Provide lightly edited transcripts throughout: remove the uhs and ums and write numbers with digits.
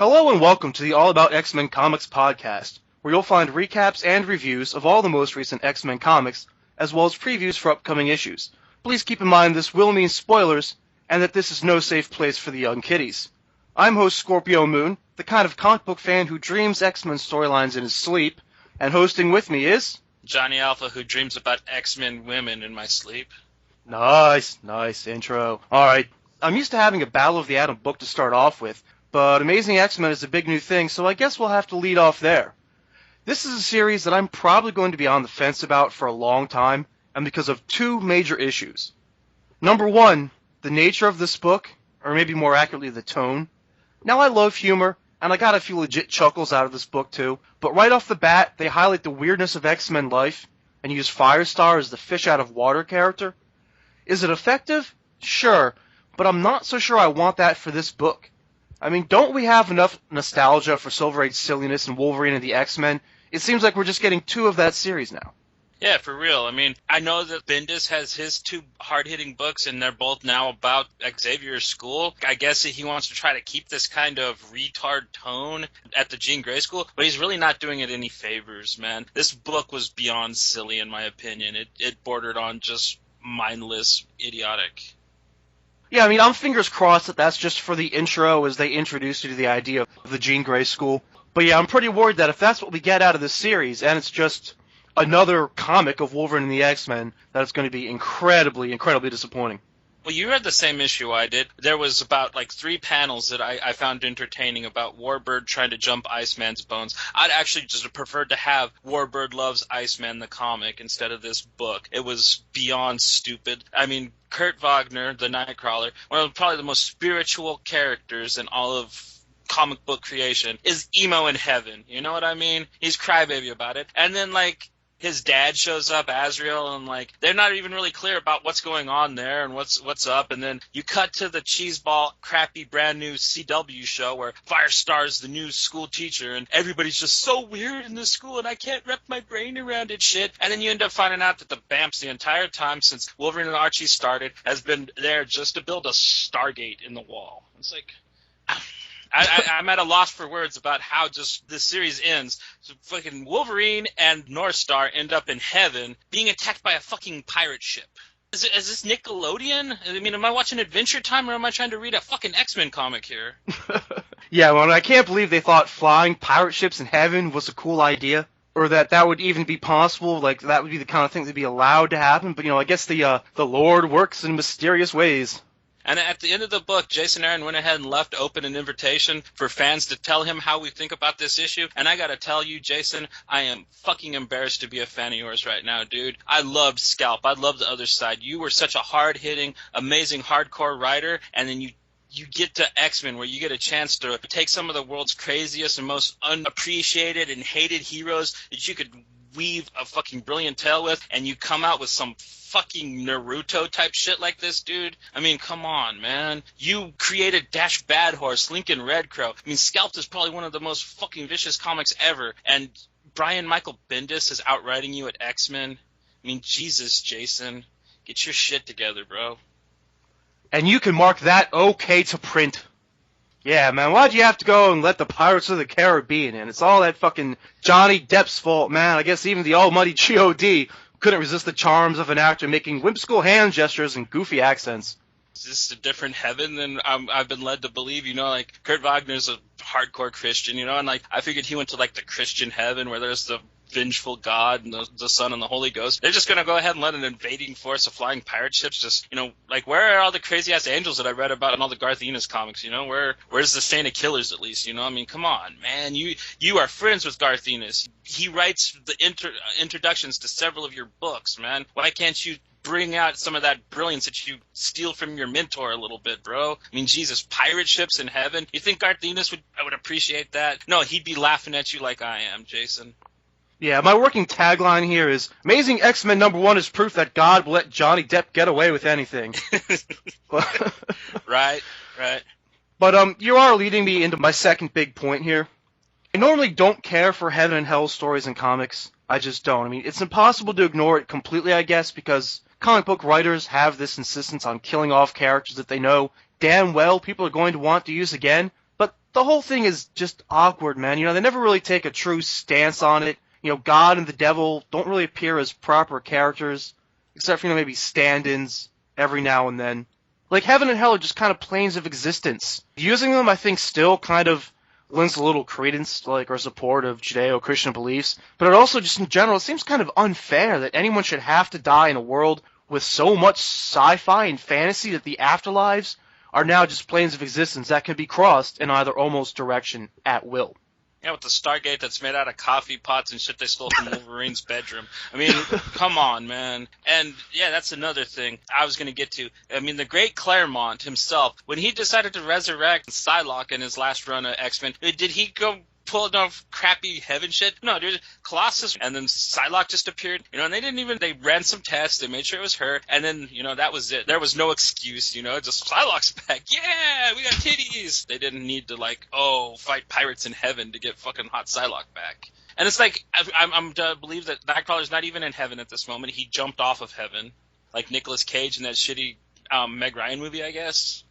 Hello and welcome to the All About X-Men Comics podcast, where you'll find recaps and reviews of all the most recent X-Men comics, as well as previews for upcoming issues. Please keep in mind this will mean spoilers, and that this is no safe place for the young kiddies. I'm host Scorpio Moon, the kind of comic book fan who dreams X-Men storylines in his sleep, and hosting with me is... Johnny Alpha, who dreams about X-Men women in my sleep. Nice intro. Alright, I'm used to having a Battle of the Atom book to start off with, but Amazing X-Men is a big new thing, so I guess we'll have to lead off there. This is a series that I'm probably going to be on the fence about for a long time, and because of two major issues. Number one, the nature of this book, or maybe more accurately the tone. Now I love humor, and I got a few legit chuckles out of this book too, but right off the bat, they highlight the weirdness of X-Men life, and use Firestar as the fish-out-of-water character. Is it effective? Sure, but I'm not so sure I want that for this book. I mean, don't we have enough nostalgia for Silver Age silliness in Wolverine and the X-Men? It seems like we're just getting two of that series now. Yeah, for real. I mean, I know that Bendis has his two hard-hitting books, and they're both now about Xavier School. I guess he wants to try to keep this kind of retard tone at the Jean Grey School, but he's really not doing it any favors, man. This book was beyond silly, in my opinion. It bordered on just mindless, idiotic. Yeah, I mean, I'm fingers crossed that that's just for the intro as they introduce you to the idea of the Jean Grey School. But yeah, I'm pretty worried that if that's what we get out of this series, and it's just another comic of Wolverine and the X-Men, that it's going to be incredibly disappointing. Well, you read the same issue I did. There was about, 3 panels that I found entertaining about Warbird trying to jump Iceman's bones. I'd actually just preferred to have Warbird Loves Iceman the comic instead of this book. It was beyond stupid. I mean, Kurt Wagner, the Nightcrawler, one of probably the most spiritual characters in all of comic book creation, is emo in heaven. You know what I mean? He's crybaby about it. And then, his dad shows up, Azrael, and they're not even really clear about what's going on there and what's up. And then you cut to the cheeseball, crappy, brand new CW show where Firestar's the new school teacher, and everybody's just so weird in this school, and I can't wrap my brain around it, shit. And then you end up finding out that the Bamps the entire time since Wolverine and Archie started has been there just to build a Stargate in the wall. It's like... I'm at a loss for words about how just this series ends. So fucking Wolverine and North Star end up in heaven being attacked by a fucking pirate ship. Is this Nickelodeon? I mean, am I watching Adventure Time or am I trying to read a fucking X-Men comic here? Yeah, well, I can't believe they thought flying pirate ships in heaven was a cool idea. Or that would even be possible, that would be the kind of thing that'd be allowed to happen. But, I guess the Lord works in mysterious ways. And at the end of the book, Jason Aaron went ahead and left open an invitation for fans to tell him how we think about this issue. And I gotta tell you, Jason, I am fucking embarrassed to be a fan of yours right now, dude. I loved Scalp. I loved the other side. You were such a hard-hitting, amazing hardcore writer, and then you get to X-Men where you get a chance to take some of the world's craziest and most unappreciated and hated heroes that you could weave a fucking brilliant tale with, and you come out with some fucking Naruto type shit like this, dude. I mean, come on, man. You created Dash Bad Horse, Lincoln Red Crow. I mean, Scalped is probably one of the most fucking vicious comics ever, and Brian Michael Bendis is outwriting you at X-Men. I mean, Jesus, Jason. Get your shit together, bro. And you can mark that okay to print. Yeah, man, why'd you have to go and let the Pirates of the Caribbean in? It's all that fucking Johnny Depp's fault, man. I guess even the almighty G.O.D. couldn't resist the charms of an actor making whimsical hand gestures and goofy accents. Is this a different heaven than I've been led to believe? Kurt Wagner's a hardcore Christian, and I figured he went to the Christian heaven where there's the vengeful God and the Son and the Holy Ghost. They're just going to go ahead and let an invading force of flying pirate ships just, where are all the crazy-ass angels that I read about in all the Garth Ennis comics, Where's the Saint of Killers, at least, I mean, come on, man. You are friends with Garth Ennis. He writes the introductions to several of your books, man. Why can't you bring out some of that brilliance that you steal from your mentor a little bit, bro? I mean, Jesus, pirate ships in heaven? You think Garth Ennis would appreciate that? No, he'd be laughing at you like I am, Jason. Yeah, my working tagline here is, Amazing X-Men #1 is proof that God will let Johnny Depp get away with anything. Right. But you are leading me into my second big point here. I normally don't care for heaven and hell stories in comics. I just don't. I mean, it's impossible to ignore it completely, I guess, because comic book writers have this insistence on killing off characters that they know damn well people are going to want to use again, But the whole thing is just awkward, man. You know, they never really take a true stance on it. You know, God and the devil don't really appear as proper characters, except for, you know, maybe stand-ins every now and then. Like, heaven and hell are just kind of planes of existence. Using them, I think, still kind of lends a little credence to, like, our support of Judeo-Christian beliefs. But it also, just in general, it seems kind of unfair that anyone should have to die in a world with so much sci-fi and fantasy that the afterlives are now just planes of existence that can be crossed in either almost direction at will. Yeah, with the Stargate that's made out of coffee pots and shit they stole from Wolverine's bedroom. I mean, come on, man. And, yeah, that's another thing I was going to get to. I mean, the great Claremont himself, when he decided to resurrect Psylocke in his last run of X-Men, did he go pull enough crappy heaven shit? No, dude. Colossus and then Psylocke just appeared, you know, and they ran some tests, they made sure it was her, and then, you know, that was it. There was no excuse, you know, just Psylocke's back. Yeah, we got titties. They didn't need to, like, fight pirates in heaven to get fucking hot Psylocke back. And it's like, I'm to believe that Nightcrawler's not even in heaven at this moment. He jumped off of heaven, like Nicolas Cage in that shitty Meg Ryan movie, I guess.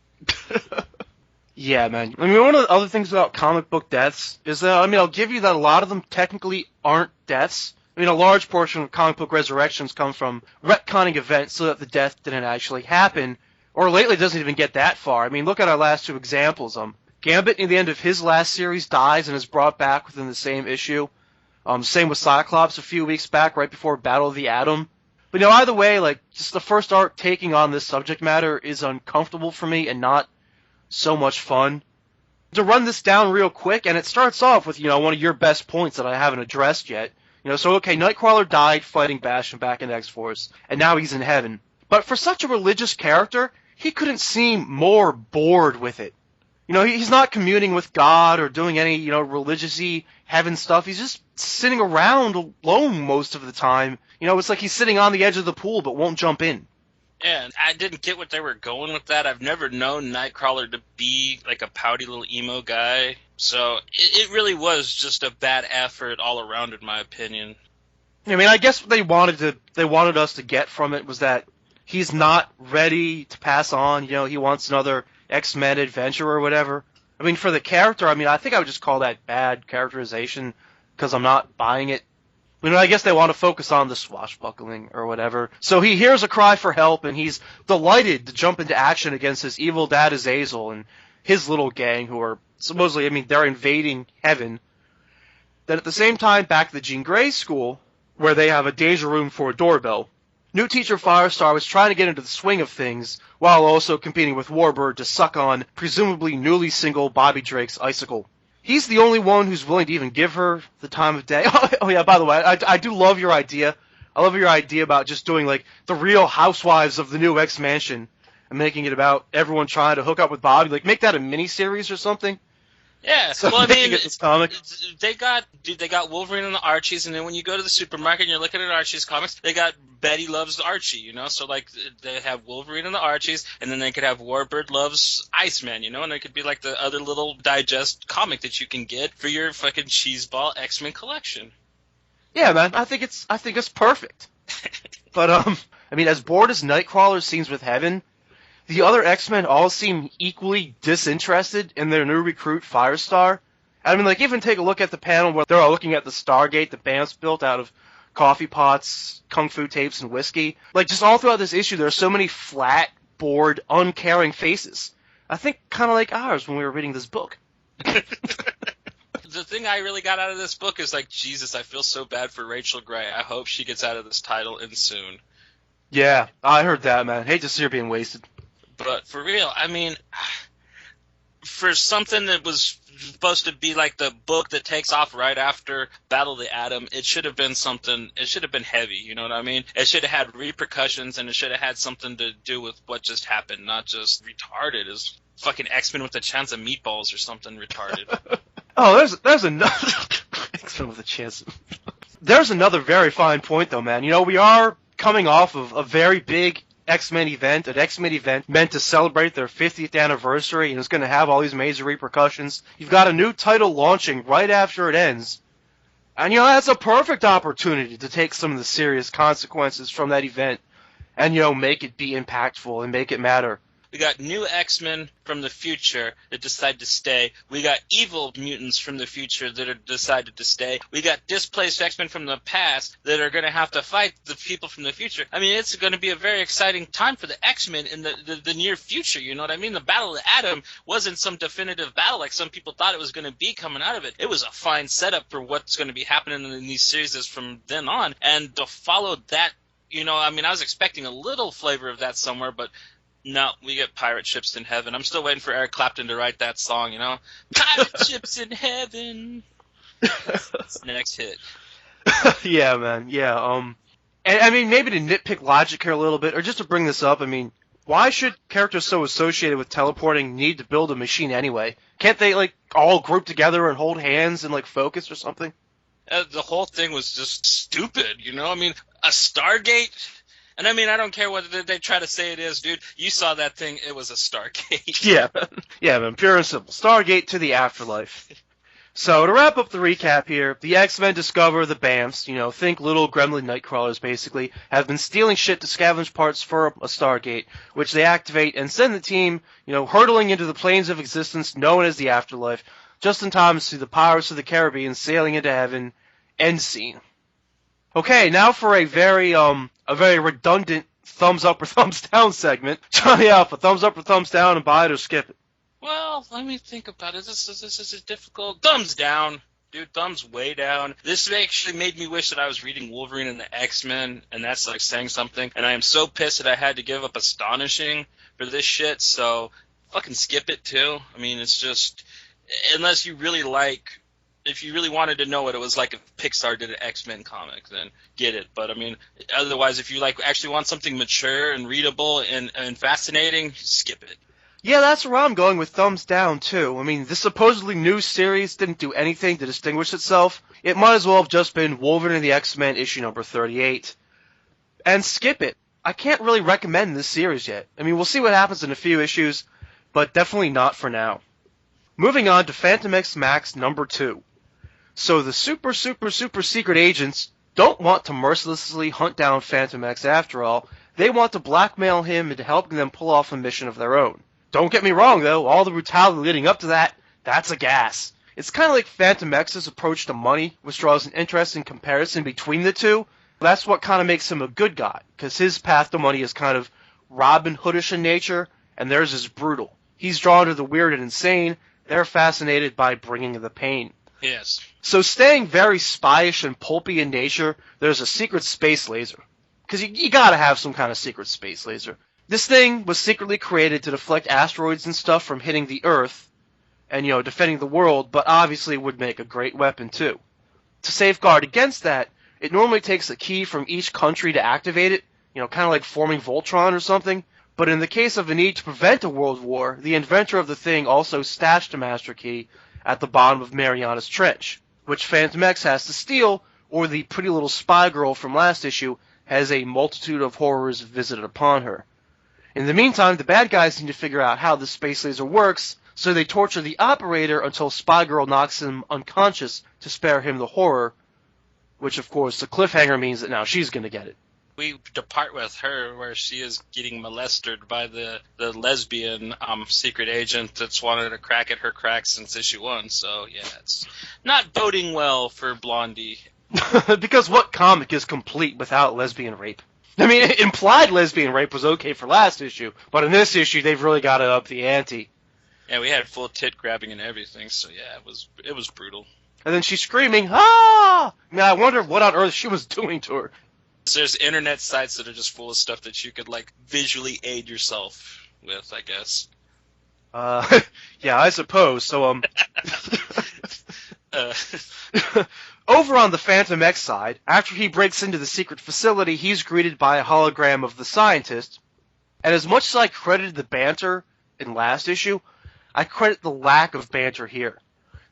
Yeah, man. I mean, one of the other things about comic book deaths is that, I mean, I'll give you that a lot of them technically aren't deaths. I mean, a large portion of comic book resurrections come from retconning events so that the death didn't actually happen, or lately it doesn't even get that far. I mean, look at our last two examples. Gambit, in the end of his last series, dies and is brought back within the same issue. Same with Cyclops a few weeks back, right before Battle of the Atom. But, you know, either way, like, just the first arc taking on this subject matter is uncomfortable for me and not so much fun. To run this down real quick, and it starts off with, you know, one of your best points that I haven't addressed yet. You know, so, okay, Nightcrawler died fighting Bastion back in X-Force, and now he's in heaven. But for such a religious character, he couldn't seem more bored with it. You know, he's not communing with God or doing any, you know, religious-y heaven stuff. He's just sitting around alone most of the time. You know, it's like he's sitting on the edge of the pool but won't jump in. Yeah, and I didn't get what they were going with that. I've never known Nightcrawler to be like a pouty little emo guy. So it really was just a bad effort all around, in my opinion. I mean, I guess what they wanted us to get from it was that he's not ready to pass on. You know, he wants another X-Men adventure or whatever. I mean, for the character, I mean, I think I would just call that bad characterization because I'm not buying it. You know, I guess they want to focus on the swashbuckling or whatever. So he hears a cry for help, and he's delighted to jump into action against his evil dad Azazel and his little gang who are supposedly, I mean, they're invading heaven. Then at the same time, back at the Jean Grey school, where they have a danger room for a doorbell, new teacher Firestar was trying to get into the swing of things while also competing with Warbird to suck on presumably newly single Bobby Drake's icicle. He's the only one who's willing to even give her the time of day. Oh yeah, by the way, I do love your idea. I love your idea about just doing, like, the Real Housewives of the new X-Mansion and making it about everyone trying to hook up with Bobby. Like, make that a mini-series or something. Yeah, So well, I they mean, can get this comic. they got Wolverine and the Archies, and then when you go to the supermarket and you're looking at Archie's comics, they got Betty Loves Archie, you know? So, like, they have Wolverine and the Archies, and then they could have Warbird Loves Iceman, you know? And it could be, like, the other little digest comic that you can get for your fucking cheeseball X-Men collection. Yeah, man, I think it's perfect. But, I mean, as bored as Nightcrawler seems with Heaven, the other X-Men all seem equally disinterested in their new recruit, Firestar. I mean, like, even take a look at the panel where they're all looking at the Stargate the band's built out of coffee pots, kung fu tapes, and whiskey. Like, just all throughout this issue, there are so many flat, bored, uncaring faces. I think kind of like ours when we were reading this book. The thing I really got out of this book is, like, Jesus, I feel so bad for Rachel Gray. I hope she gets out of this title in soon. Yeah, I heard that, man. Hate to see her being wasted. But for real, I mean, for something that was supposed to be like the book that takes off right after Battle of the Atom, it should have been something, it should have been heavy, you know what I mean? It should have had repercussions, and it should have had something to do with what just happened, not just retarded as fucking X-Men with a chance of meatballs or something retarded. Oh, there's another X-Men with a chance. There's another very fine point, though, man. You know, we are coming off of a very big X-Men event, an X-Men event meant to celebrate their 50th anniversary, and it's going to have all these major repercussions. You've got a new title launching right after it ends. And, you know, that's a perfect opportunity to take some of the serious consequences from that event and, you know, make it be impactful and make it matter. We got new X-Men from the future that decide to stay. We got evil mutants from the future that are decided to stay. We got displaced X-Men from the past that are going to have to fight the people from the future. I mean, it's going to be a very exciting time for the X-Men in the near future, you know what I mean? The Battle of Atom wasn't some definitive battle like some people thought it was going to be coming out of it. It was a fine setup for what's going to be happening in these series from then on. And to follow that, you know, I mean, I was expecting a little flavor of that somewhere, but no, we get pirate ships in heaven. I'm still waiting for Eric Clapton to write that song, you know? Pirate ships in heaven. That's the next hit. Yeah, man. Yeah. And I mean, maybe to nitpick logic here a little bit, or just to bring this up, I mean, why should characters so associated with teleporting need to build a machine anyway? Can't they, like, all group together and hold hands and, like, focus or something? The whole thing was just stupid, you know? I mean, a Stargate? And I mean, I don't care what they try to say it is, dude. You saw that thing, it was a Stargate. Yeah, man, pure and simple. Stargate to the afterlife. So, to wrap up the recap here, the X-Men discover the BAMFs, you know, think little gremlin nightcrawlers basically, have been stealing shit to scavenge parts for a Stargate, which they activate and send the team, you know, hurtling into the planes of existence known as the afterlife, just in time to see the Pirates of the Caribbean sailing into heaven. End scene. Okay, now for a very redundant thumbs up or thumbs down segment. Johnny Alpha, thumbs up or thumbs down, and buy it or skip it. Well, let me think about it. This is difficult. Thumbs down. Dude, thumbs way down. This actually made me wish that I was reading Wolverine and the X-Men, and that's like saying something. And I am so pissed that I had to give up Astonishing for this shit, so fucking skip it too. I mean, it's just, unless you really like, if you really wanted to know what it was like if Pixar did an X-Men comic, then get it. But I mean, otherwise, if you like actually want something mature and readable and fascinating, skip it. Yeah, that's where I'm going with thumbs down, too. I mean, this supposedly new series didn't do anything to distinguish itself. It might as well have just been Wolverine and the X-Men issue number 38. And skip it. I can't really recommend this series yet. I mean, we'll see what happens in a few issues, but definitely not for now. Moving on to Phantom X Max number 2. So the super secret agents don't want to mercilessly hunt down Phantom X after all. They want to blackmail him into helping them pull off a mission of their own. Don't get me wrong, though, all the brutality leading up to that, that's a gas. It's kind of like Phantom X's approach to money, which draws an interesting comparison between the two. That's what kind of makes him a good guy, because his path to money is kind of Robin Hoodish in nature, and theirs is brutal. He's drawn to the weird and insane. They're fascinated by bringing the pain. Yes. So staying very spyish and pulpy in nature, there's a secret space laser. Because you gotta have some kind of secret space laser. This thing was secretly created to deflect asteroids and stuff from hitting the Earth and, you know, defending the world, but obviously would make a great weapon too. To safeguard against that, it normally takes a key from each country to activate it, you know, kind of like forming Voltron or something. But in the case of a need to prevent a world war, the inventor of the thing also stashed a master key at the bottom of Mariana's Trench, which Phantom X has to steal, or the pretty little spy girl from last issue has a multitude of horrors visited upon her. In the meantime, the bad guys need to figure out how the space laser works, so they torture the operator until Spy Girl knocks him unconscious to spare him the horror, which of course the cliffhanger means that now she's going to get it. We depart with her where she is getting molested by the lesbian secret agent that's wanted to crack at her cracks since issue 1, so yeah, it's not boding well for Blondie. Because what comic is complete without lesbian rape? I mean, implied lesbian rape was okay for last issue, but in this issue, they've really got to up the ante. Yeah, we had full tit grabbing and everything, so yeah, it was brutal. And then she's screaming, "Ah!" I mean, I wonder what on earth she was doing to her. There's internet sites that are just full of stuff that you could, like, visually aid yourself with, I guess. Yeah, I suppose. So, over on the Phantom X side, after he breaks into the secret facility, he's greeted by a hologram of the scientist. And as much as I credited the banter in last issue, I credit the lack of banter here.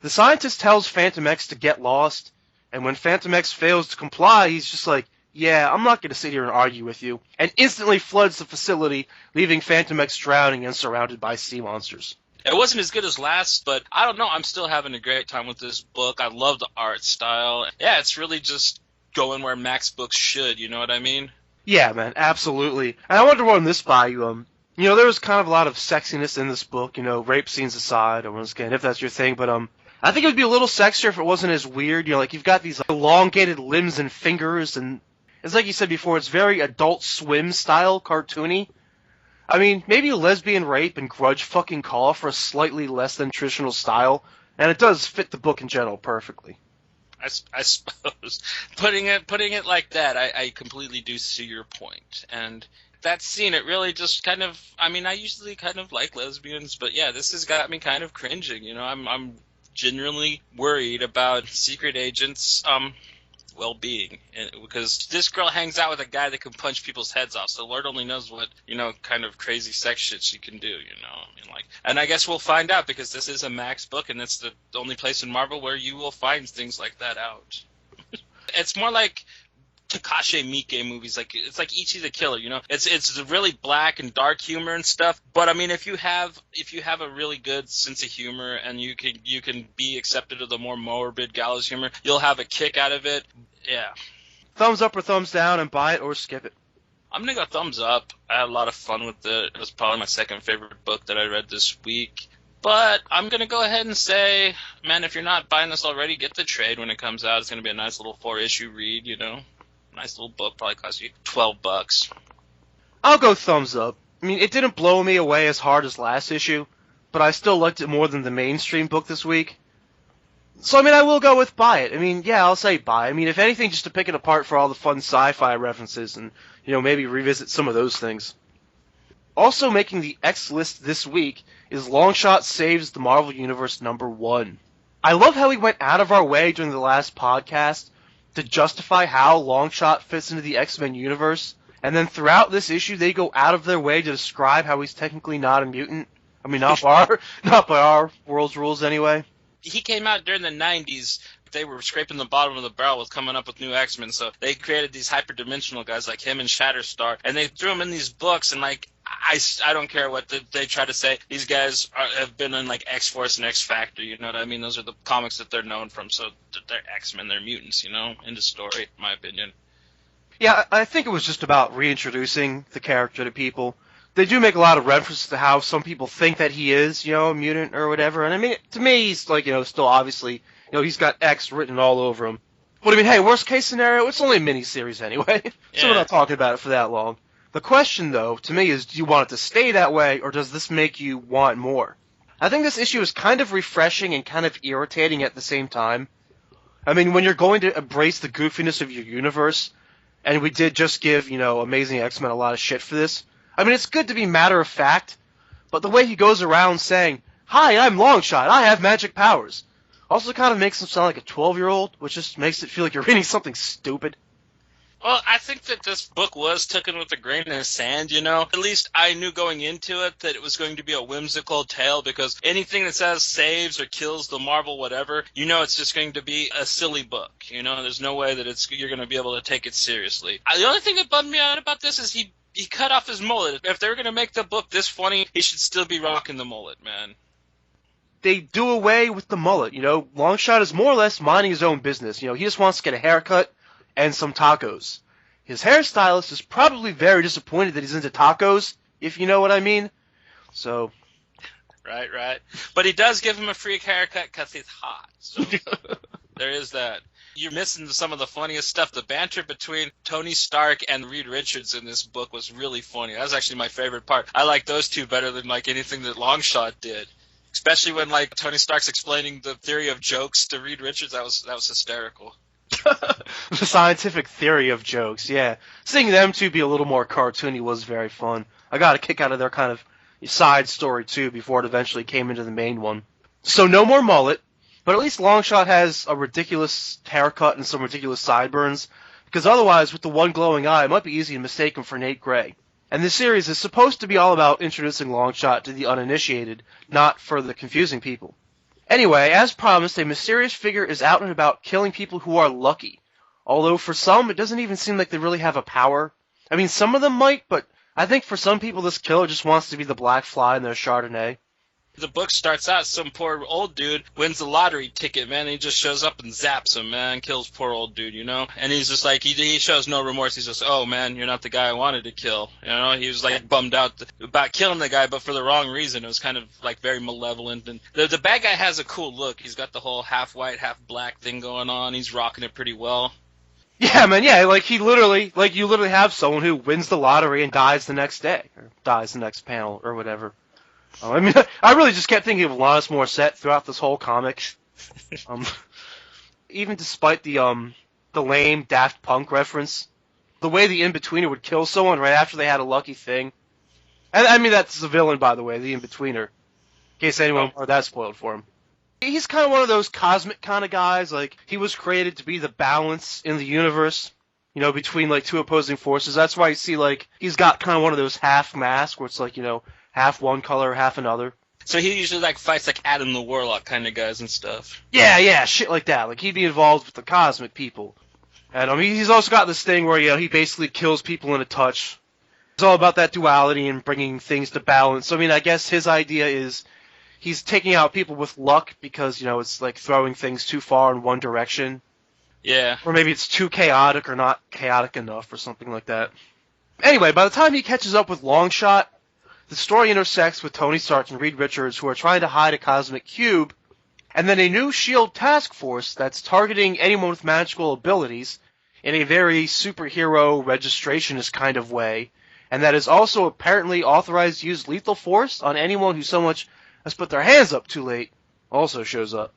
The scientist tells Phantom X to get lost, and when Phantom X fails to comply, he's just like, "Yeah, I'm not going to sit here and argue with you," and instantly floods the facility, leaving Phantom X drowning and surrounded by sea monsters. It wasn't as good as last, but I don't know. I'm still having a great time with this book. I love the art style. Yeah, it's really just going where Max books should, you know what I mean? Yeah, man, absolutely. And I want to run this by you. There was kind of a lot of sexiness in this book, rape scenes aside, or once again, if that's your thing, but I think it would be a little sexier if it wasn't as weird, like you've got these elongated limbs and fingers, and it's like you said before, it's very Adult Swim style, cartoony. I mean, maybe lesbian rape and grudge fucking call for a slightly less than traditional style, and it does fit the book in general perfectly. I suppose putting it like that, I completely do see your point. And that scene, it really just kind of, I mean, I usually kind of like lesbians, but yeah, this has got me kind of cringing. I'm genuinely worried about secret agents' well-being, because this girl hangs out with a guy that can punch people's heads off, so Lord only knows what kind of crazy sex shit she can do. And I guess we'll find out, because this is a Max book, and it's the only place in Marvel where you will find things like that out. It's more like Takashi Miike movies, it's like Ichi the Killer, it's really black and dark humor and stuff. But I mean, if you have a really good sense of humor, and you can be accepted of the more morbid gallows humor, you'll have a kick out of it. Yeah. Thumbs up or thumbs down, and buy it or skip it. I'm gonna go thumbs up. I had a lot of fun with it. It was probably my second favorite book that I read this week. But I'm going to go ahead and say, man, if you're not buying this already, get the trade when it comes out. It's going to be a nice little 4-issue read, Nice little book, probably cost you $12. I'll go thumbs up. I mean, it didn't blow me away as hard as last issue, but I still liked it more than the mainstream book this week. So, I mean, I will go with buy it. I mean, yeah, I'll say buy. I mean, if anything, just to pick it apart for all the fun sci-fi references and, maybe revisit some of those things. Also making the X list this week is Longshot Saves the Marvel Universe #1. I love how we went out of our way during the last podcast to justify how Longshot fits into the X-Men universe, and then throughout this issue they go out of their way to describe how he's technically not a mutant. I mean, not by our world's rules anyway. He came out during the 90s. They were scraping the bottom of the barrel with coming up with new X-Men, so they created these hyperdimensional guys like him and Shatterstar, and they threw them in these books, and I don't care what they try to say. These guys have been in X-Force and X-Factor, you know what I mean? Those are the comics that they're known from, so they're X-Men, they're mutants, End of story, in my opinion. Yeah, I think it was just about reintroducing the character to people. They do make a lot of references to how some people think that he is, a mutant or whatever, and I mean, to me, he's still obviously, he's got X written all over him. But I mean, hey, worst case scenario, it's only a miniseries anyway, so we're not talking about it for that long. The question, though, to me is, do you want it to stay that way, or does this make you want more? I think this issue is kind of refreshing and kind of irritating at the same time. I mean, when you're going to embrace the goofiness of your universe, and we did just give, Amazing X-Men a lot of shit for this, I mean, it's good to be matter-of-fact, but the way he goes around saying, "Hi, I'm Longshot, I have magic powers," also kind of makes him sound like a 12-year-old, which just makes it feel like you're reading something stupid. Well, I think that this book was taken with a grain of sand, At least I knew going into it that it was going to be a whimsical tale, because anything that says saves or kills the Marvel whatever, it's just going to be a silly book, There's no way that you're going to be able to take it seriously. The only thing that bummed me out about this is he cut off his mullet. If they were going to make the book this funny, he should still be rocking the mullet, man. They do away with the mullet, Longshot is more or less minding his own business. He just wants to get a haircut and some tacos. His hairstylist is probably very disappointed that he's into tacos, if you know what I mean. So, Right. But he does give him a free haircut because he's hot. So there is that. You're missing some of the funniest stuff. The banter between Tony Stark and Reed Richards in this book was really funny. That was actually my favorite part. I like those two better than anything that Longshot did. Especially when Tony Stark's explaining the theory of jokes to Reed Richards. That was hysterical. The scientific theory of jokes, yeah. Seeing them two be a little more cartoony was very fun. I got a kick out of their kind of side story, too, before it eventually came into the main one. So no more mullet, but at least Longshot has a ridiculous haircut and some ridiculous sideburns, because otherwise, with the one glowing eye, it might be easy to mistake him for Nate Gray. And this series is supposed to be all about introducing Longshot to the uninitiated, not for the confusing people. Anyway, as promised, a mysterious figure is out and about killing people who are lucky. Although for some, it doesn't even seem like they really have a power. I mean, some of them might, but I think for some people this killer just wants to be the black fly in their Chardonnay. The book starts out, some poor old dude wins the lottery ticket, man. He just shows up and zaps him, man, kills poor old dude, you know? And he's just like, he shows no remorse. He's just, oh, man, you're not the guy I wanted to kill. You know, he was like bummed out about killing the guy, but for the wrong reason. It was kind of like very malevolent. And the bad guy has a cool look. He's got the whole half white, half black thing going on. He's rocking it pretty well. Yeah, man, yeah, like you literally have someone who wins the lottery and dies the next day, or dies the next panel, or whatever. I mean, I really just kept thinking of Alanis Morissette throughout this whole comic. Even despite the lame Daft Punk reference, the way the In-Betweener would kill someone right after they had a lucky thing. And I mean, that's the villain, by the way, the In-Betweener. In case anyone or that spoiled for him. He's kind of one of those cosmic kind of guys. Like, he was created to be the balance in the universe, you know, between, like, two opposing forces. That's why you see, like, he's got kind of one of those half masks where it's, like, you know, half one color, half another. So he usually, like, fights, like, Adam the Warlock kind of guys and stuff. Yeah, shit like that. Like, he'd be involved with the cosmic people. And, I mean, he's also got this thing where, you know, he basically kills people in a touch. It's all about that duality and bringing things to balance. So, I mean, I guess his idea is he's taking out people with luck because, you know, it's like throwing things too far in one direction. Yeah. Or maybe it's too chaotic or not chaotic enough or something like that. Anyway, by the time he catches up with Longshot, the story intersects with Tony Stark and Reed Richards, who are trying to hide a cosmic cube, and then a new S.H.I.E.L.D. task force that's targeting anyone with magical abilities in a very superhero registrationist kind of way, and that is also apparently authorized to use lethal force on anyone who so much as put their hands up too late, also shows up.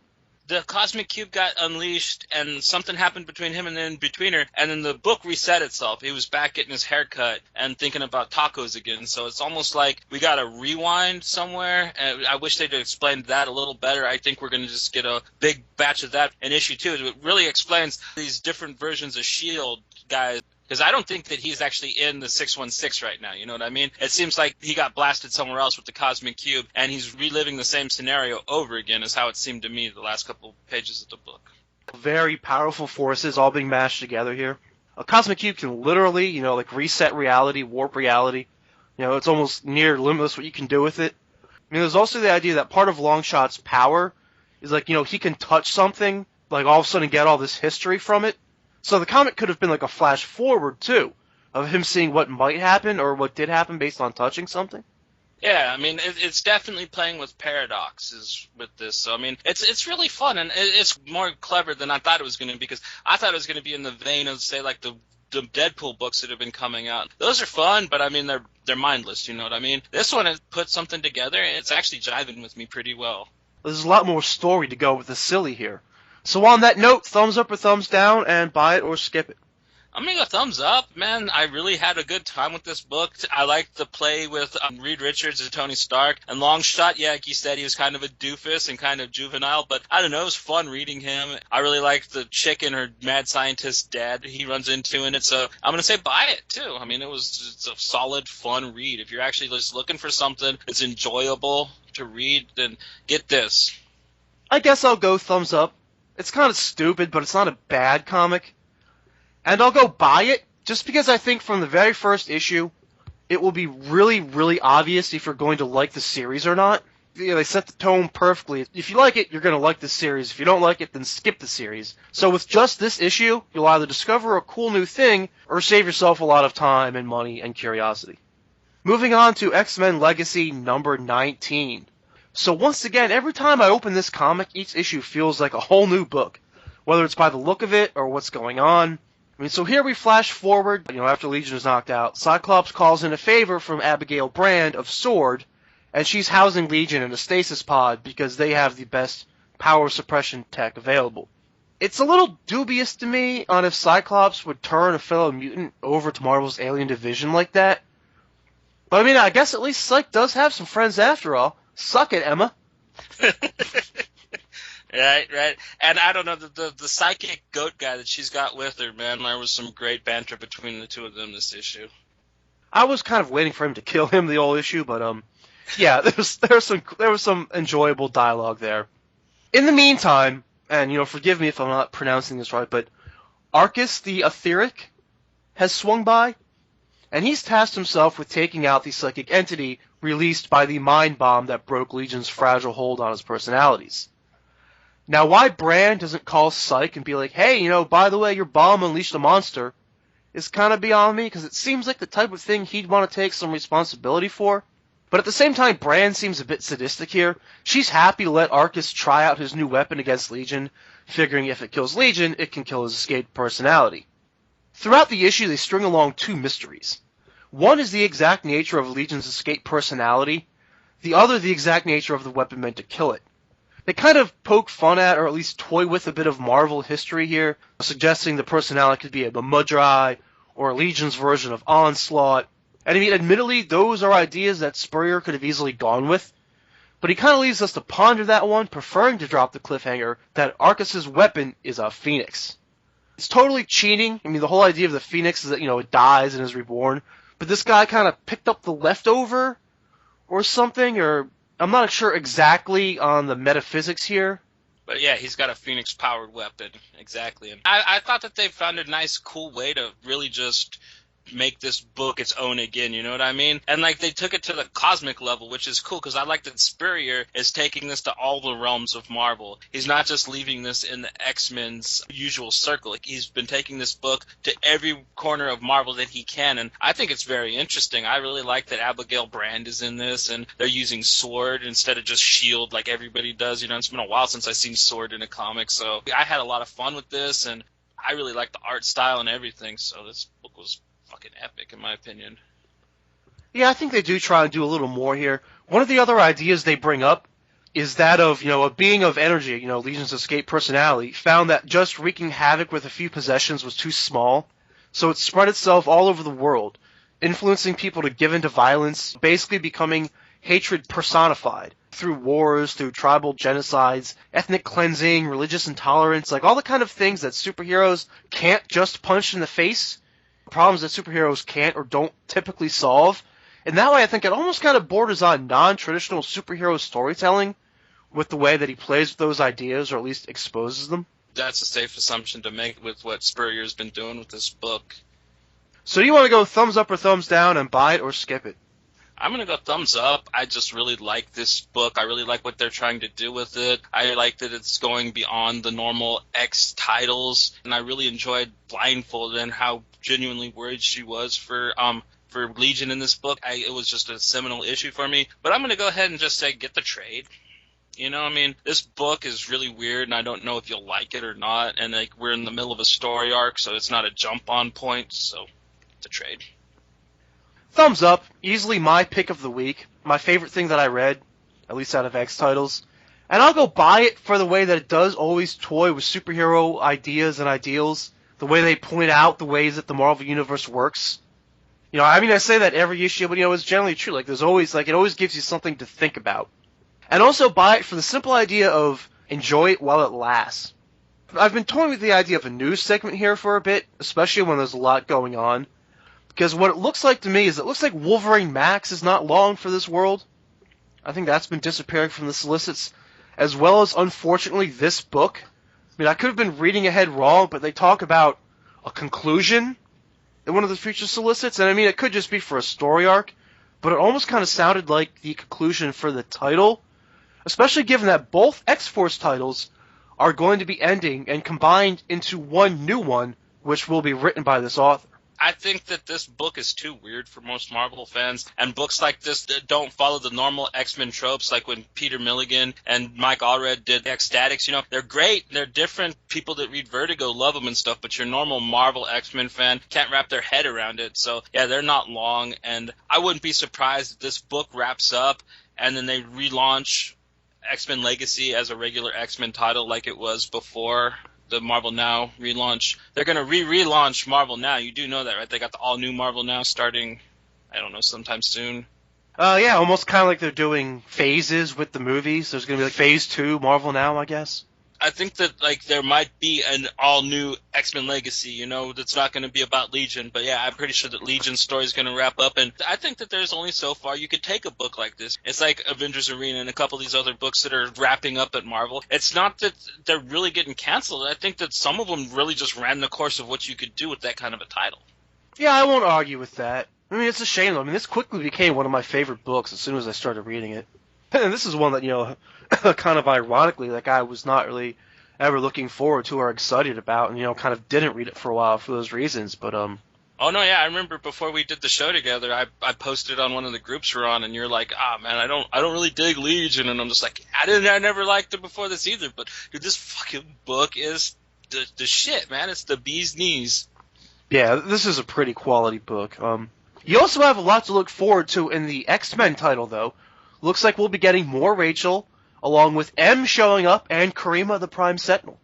The cosmic cube got unleashed, and something happened between him and the In-Betweener, and then the book reset itself. He was back getting his hair cut and thinking about tacos again, so it's almost like we got to rewind somewhere, and I wish they'd explained that a little better. I think we're going to just get a big batch of that in issue 2. It really explains these different versions of S.H.I.E.L.D. guys. Because I don't think that he's actually in the 616 right now, you know what I mean? It seems like he got blasted somewhere else with the Cosmic Cube, and he's reliving the same scenario over again, is how it seemed to me the last couple pages of the book. Very powerful forces all being mashed together here. A Cosmic Cube can literally, you know, like reset reality, warp reality. You know, it's almost near limitless what you can do with it. I mean, there's also the idea that part of Longshot's power is like, you know, he can touch something, like all of a sudden get all this history from it. So the comic could have been like a flash forward, too, of him seeing what might happen or what did happen based on touching something. Yeah, I mean, it's definitely playing with paradoxes with this. So, I mean, it's really fun, and it's more clever than I thought it was going to be, because I thought it was going to be in the vein of, say, like the Deadpool books that have been coming out. Those are fun, but, I mean, they're mindless, you know what I mean? This one has put something together, and it's actually jiving with me pretty well. There's a lot more story to go with the silly here. So on that note, thumbs up or thumbs down, and buy it or skip it. I'm going to go thumbs up, man. I really had a good time with this book. I liked the play with Reed Richards and Tony Stark. And Longshot, yeah, like you said, he was kind of a doofus and kind of juvenile, but I don't know, it was fun reading him. I really liked the chick and her mad scientist dad he runs into in it, so I'm going to say buy it, too. I mean, it's a solid, fun read. If you're actually just looking for something that's enjoyable to read, then get this. I guess I'll go thumbs up. It's kind of stupid, but it's not a bad comic. And I'll go buy it, just because I think from the very first issue, it will be really, really obvious if you're going to like the series or not. You know, they set the tone perfectly. If you like it, you're going to like the series. If you don't like it, then skip the series. So with just this issue, you'll either discover a cool new thing, or save yourself a lot of time and money and curiosity. Moving on to X-Men Legacy number 19. So once again, every time I open this comic, each issue feels like a whole new book. Whether it's by the look of it, or what's going on. I mean, so here we flash forward, you know, after Legion is knocked out, Cyclops calls in a favor from Abigail Brand of S.W.O.R.D., and she's housing Legion in a stasis pod because they have the best power suppression tech available. It's a little dubious to me on if Cyclops would turn a fellow mutant over to Marvel's Alien Division like that. But I mean, I guess at least Psych does have some friends after all. Suck it, Emma. Right. And I don't know, the psychic goat guy that she's got with her, man, there was some great banter between the two of them this issue. I was kind of waiting for him to kill him the whole issue, but yeah, there was some enjoyable dialogue there. In the meantime, and you know, forgive me if I'm not pronouncing this right, but Arcus the Etheric has swung by, and he's tasked himself with taking out the psychic entity released by the mind bomb that broke Legion's fragile hold on his personalities. Now, why Brand doesn't call Psyche and be like, hey, by the way, your bomb unleashed a monster, is kind of beyond me, because it seems like the type of thing he'd want to take some responsibility for. But at the same time, Brand seems a bit sadistic here. She's happy to let Arcus try out his new weapon against Legion, figuring if it kills Legion, it can kill his escaped personality. Throughout the issue, they string along two mysteries. One is the exact nature of Legion's escaped personality, the other the exact nature of the weapon meant to kill it. They kind of poke fun at, or at least toy with, a bit of Marvel history here, suggesting the personality could be a Mudrai, or Legion's version of Onslaught. And I mean, admittedly, those are ideas that Spurrier could have easily gone with, but he kind of leaves us to ponder that one, preferring to drop the cliffhanger that Arcus's weapon is a phoenix. It's totally cheating. I mean, the whole idea of the phoenix is that, it dies and is reborn, but this guy kind of picked up the leftover, or something, or I'm not sure exactly on the metaphysics here. But yeah, he's got a Phoenix-powered weapon, exactly. And I thought that they found a nice, cool way to really just make this book its own again, you know what I mean? And they took it to the cosmic level, which is cool, because I like that Spurrier is taking this to all the realms of Marvel. He's not just leaving this in the X-Men's usual circle. He's been taking this book to every corner of Marvel that he can, and I think it's very interesting. I really like that Abigail Brand is in this, and they're using sword instead of just shield like everybody does. It's been a while since I've seen sword in a comic, so I had a lot of fun with this, and I really like the art style and everything, so this book was fucking epic, in my opinion. Yeah, I think they do try and do a little more here. One of the other ideas they bring up is that of, a being of energy, Legion's escaped personality, found that just wreaking havoc with a few possessions was too small, so it spread itself all over the world, influencing people to give into violence, basically becoming hatred personified, through wars, through tribal genocides, ethnic cleansing, religious intolerance, all the kind of things that superheroes can't just punch in the face, problems that superheroes can't or don't typically solve. And that way I think it almost kind of borders on non-traditional superhero storytelling with the way that he plays with those ideas, or at least exposes them. That's a safe assumption to make with what Spurrier's been doing with this book. So do you want to go thumbs up or thumbs down and buy it or skip it? I'm going to go thumbs up. I just really like this book. I really like what they're trying to do with it. I like that it's going beyond the normal X titles, and I really enjoyed Blindfolded and how genuinely worried she was for Legion in this book. It was just a seminal issue for me. But I'm going to go ahead and just say get the trade. This book is really weird, and I don't know if you'll like it or not. And we're in the middle of a story arc, so it's not a jump-on point. So, the trade. Thumbs up. Easily my pick of the week. My favorite thing that I read, at least out of X titles. And I'll go buy it for the way that it does always toy with superhero ideas and ideals. The way they point out the ways that the Marvel Universe works. I say that every issue, but it's generally true. There's always, it always gives you something to think about. And also buy it for the simple idea of enjoy it while it lasts. I've been toying with the idea of a news segment here for a bit, especially when there's a lot going on. Because what it looks like to me is it looks like Wolverine Max is not long for this world. I think that's been disappearing from the solicits, as well as, unfortunately, this book. I could have been reading ahead wrong, but they talk about a conclusion in one of the future solicits, and it could just be for a story arc, but it almost kind of sounded like the conclusion for the title, especially given that both X-Force titles are going to be ending and combined into one new one, which will be written by this author. I think that this book is too weird for most Marvel fans, and books like this that don't follow the normal X-Men tropes, like when Peter Milligan and Mike Allred did X-Statics. They're great, they're different. People that read Vertigo love them and stuff, but your normal Marvel X-Men fan can't wrap their head around it. So, yeah, they're not long, and I wouldn't be surprised if this book wraps up and then they relaunch X-Men Legacy as a regular X-Men title like it was before the Marvel Now relaunch. They're going to relaunch Marvel Now. You do know that, right? They got the all-new Marvel Now starting, sometime soon. Yeah, almost kind of like they're doing phases with the movies. There's going to be phase 2 Marvel Now, I guess. I think that there might be an all-new X-Men Legacy, that's not going to be about Legion. But yeah, I'm pretty sure that Legion's story is going to wrap up. And I think that there's only so far you could take a book like this. It's like Avengers Arena and a couple of these other books that are wrapping up at Marvel. It's not that they're really getting canceled. I think that some of them really just ran the course of what you could do with that kind of a title. Yeah, I won't argue with that. I mean, it's a shame, though. I mean, this quickly became one of my favorite books as soon as I started reading it. And this is one that, kind of ironically, like, I was not really ever looking forward to or excited about, and, kind of didn't read it for a while for those reasons, but, Oh, no, yeah, I remember before we did the show together, I posted on one of the groups we're on, and you're like, man, I don't really dig Legion, and I'm just like, I never liked it before this either, but, dude, this fucking book is the shit, man. It's the bee's knees. Yeah, this is a pretty quality book. You also have a lot to look forward to in the X-Men title, though. Looks like we'll be getting more Rachel, along with M showing up, and Karima the Prime Sentinel.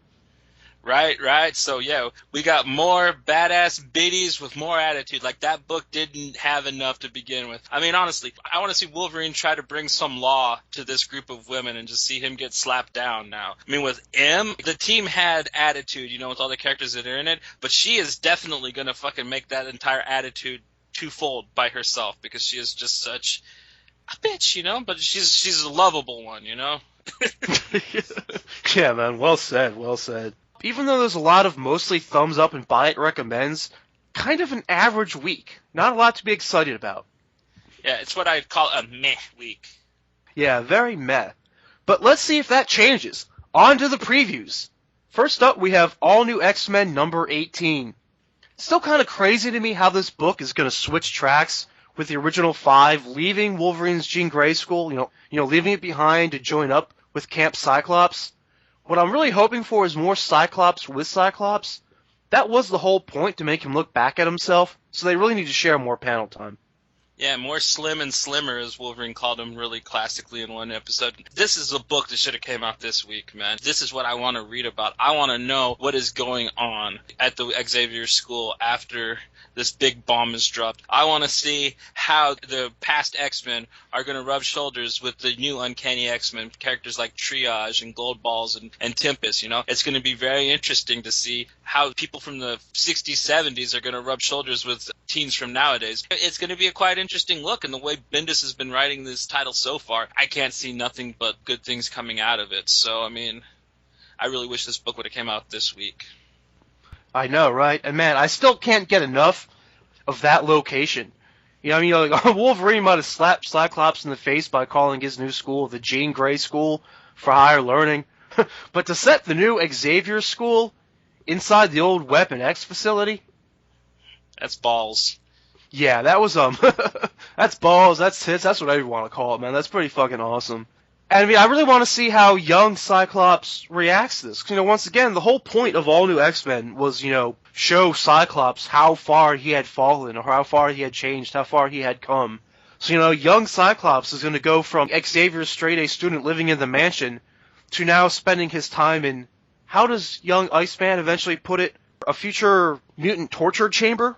Right. So, yeah, we got more badass biddies with more attitude. Like, that book didn't have enough to begin with. I mean, honestly, I want to see Wolverine try to bring some law to this group of women and just see him get slapped down now. I mean, with M, the team had attitude, with all the characters that are in it, but she is definitely going to fucking make that entire attitude twofold by herself because she is just such a bitch, but she's a lovable one, Yeah, man, well said. Even though there's a lot of mostly thumbs up and buy it recommends, kind of an average week. Not a lot to be excited about. Yeah, it's what I'd call a meh week. Yeah, very meh. But let's see if that changes. On to the previews. First up, we have All New X-Men number 18. Still kind of crazy to me how this book is going to switch tracks with the original 5, leaving Wolverine's Jean Grey School, leaving it behind to join up with Camp Cyclops. What I'm really hoping for is more Cyclops with Cyclops. That was the whole point, to make him look back at himself, so they really need to share more panel time. Yeah, more slim and slimmer, as Wolverine called him really classically in one episode. This is a book that should have came out this week, man. This is what I want to read about. I want to know what is going on at the Xavier School after this big bomb is dropped. I want to see how the past X-Men are going to rub shoulders with the new Uncanny X-Men, characters like Triage and Gold Balls and Tempest, It's going to be very interesting to see how people from the 60s, 70s are going to rub shoulders with teens from nowadays. It's going to be a quite interesting look, and the way Bendis has been writing this title so far, I can't see nothing but good things coming out of it. So, I mean, I really wish this book would have came out this week. I know, right? And man, I still can't get enough of that location. Wolverine might have slapped Cyclops in the face by calling his new school the Jean Grey School for Higher Learning. But to set the new Xavier School inside the old Weapon X facility? That's balls. Yeah, that was, that's balls, that's tits, that's what I want to call it, man. That's pretty fucking awesome. And I mean, I really want to see how young Cyclops reacts to this. Once again, the whole point of All New X-Men was, show Cyclops how far he had fallen, or how far he had changed, how far he had come. So, young Cyclops is going to go from Xavier's straight-A student living in the mansion to now spending his time in, how does young Iceman eventually put it, a future mutant torture chamber?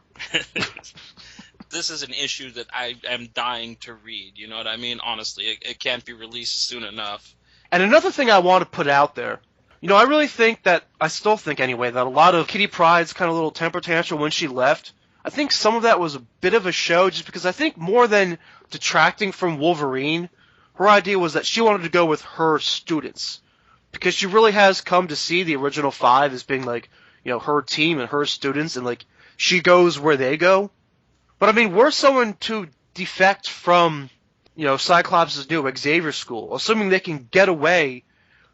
This is an issue that I am dying to read, you know what I mean? Honestly, it can't be released soon enough. And another thing I want to put out there, I really think that, I still think anyway, that a lot of Kitty Pryde's kind of little temper tantrum when she left, I think some of that was a bit of a show, just because I think more than detracting from Wolverine, her idea was that she wanted to go with her students. Because she really has come to see the original 5 as being like, her team and her students, and like, she goes where they go. But I mean, were someone to defect from, Cyclops' new Xavier School, assuming they can get away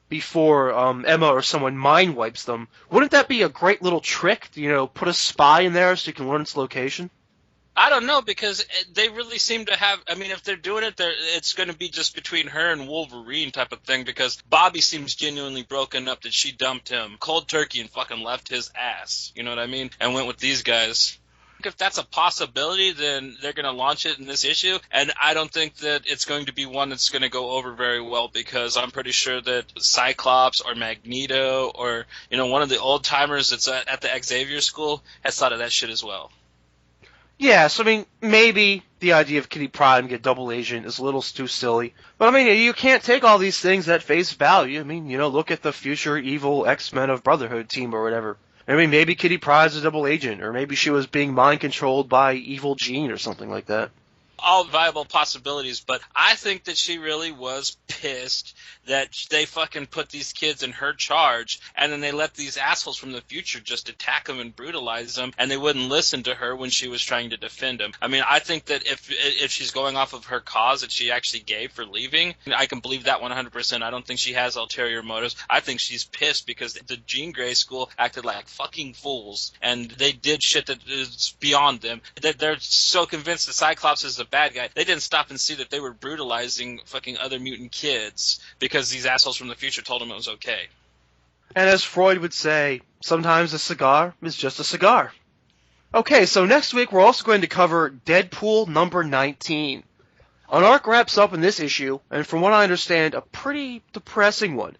before Emma or someone mind wipes them, wouldn't that be a great little trick? Put a spy in there so you can learn its location? I don't know, because they really seem to have, I mean, if they're doing it, it's going to be just between her and Wolverine type of thing, because Bobby seems genuinely broken up that she dumped him cold turkey and fucking left his ass, you know what I mean, and went with these guys. If that's a possibility, then they're going to launch it in this issue, and I don't think that it's going to be one that's going to go over very well, because I'm pretty sure that Cyclops or Magneto or, one of the old-timers that's at the Xavier School has thought of that shit as well. Yeah, so I mean, maybe the idea of Kitty Pryde and get double agent is a little too silly. But I mean, you can't take all these things at face value. I mean, look at the future evil X-Men of Brotherhood team or whatever. I mean, maybe Kitty Pryde's a double agent, or maybe she was being mind-controlled by evil Jean or something like that. all viable possibilities, but I think that she really was pissed that they fucking put these kids in her charge, and then they let these assholes from the future just attack them and brutalize them, and they wouldn't listen to her when she was trying to defend them. I mean, I think that if she's going off of her cause that she actually gave for leaving, I can believe that 100%. I don't think she has ulterior motives. I think she's pissed because the Jean Grey school acted like fucking fools, and they did shit that is beyond them. They're so convinced that Cyclops is the bad guy, they didn't stop and see that they were brutalizing fucking other mutant kids because these assholes from the future told them it was okay. And as Freud would say, sometimes a cigar is just a cigar. Okay, so next week we're also going to cover Deadpool number 19. An arc wraps up in this issue, and from what I understand, a pretty depressing one.